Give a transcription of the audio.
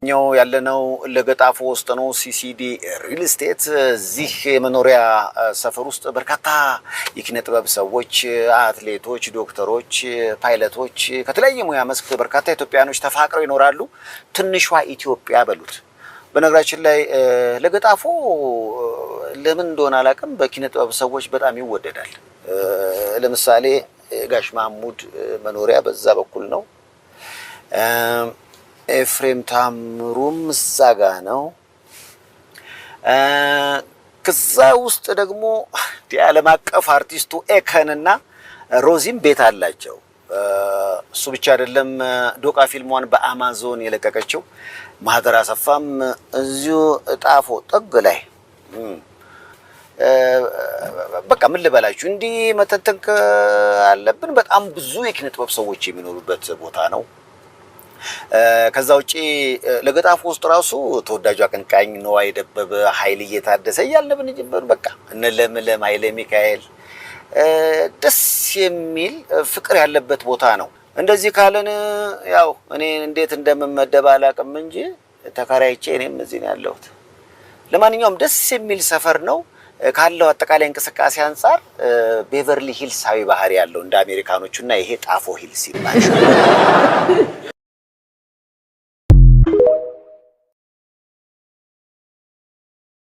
የምንገኘው ያለነው ለገጣፎ ውስጥ ነው። ሲሲዲ ሪል ስቴት እዚህ የመኖሪያ ሰፈር ውስጥ በርካታ የኪነ ጥበብ ሰዎች፣ አትሌቶች፣ ዶክተሮች፣ ፓይለቶች ከተለያየ ሙያ መስክ በርካታ ኢትዮጵያኖች ተፋቅረው ይኖራሉ። ትንሿ ኢትዮጵያ በሉት። በነገራችን ላይ ለገጣፎ ለምን እንደሆነ አላውቅም በኪነ ጥበብ ሰዎች በጣም ይወደዳል። ለምሳሌ ጋሽ ማሙድ መኖሪያ በዛ በኩል ነው። ኤፍሬም ታምሩም እዛጋ ነው። ከዛ ውስጥ ደግሞ የዓለም አቀፍ አርቲስቱ ኤከንና ሮዚም ቤት አላቸው። እሱ ብቻ አይደለም፣ ዶቃ ፊልሟን በአማዞን የለቀቀችው ማህደር አሰፋም እዚሁ ጣፎ ጥግ ላይ በቃ ምን ልበላችሁ እንዲህ መተንተን አለብን። በጣም ብዙ የኪነ ጥበብ ሰዎች የሚኖሩበት ቦታ ነው። ከዛ ውጪ ለገጣፎ ውስጥ ራሱ ተወዳጁ አቀንቃኝ ነዋይ ደበበ፣ ኃይልዬ ታደሰ እያልን ብንጀምር በቃ እነ ለምለም ኃይለ ሚካኤል ደስ የሚል ፍቅር ያለበት ቦታ ነው። እንደዚህ ካለን ያው እኔ እንዴት እንደምመደብ አላውቅም እንጂ ተከራይቼ እኔም እዚህ ነው ያለሁት። ለማንኛውም ደስ የሚል ሰፈር ነው። ካለው አጠቃላይ እንቅስቃሴ አንፃር ቤቨርሊ ሂልሳዊ ባህሪ ያለው እንደ አሜሪካኖቹና ይሄ ጣፎ ሂልስ ይባላል።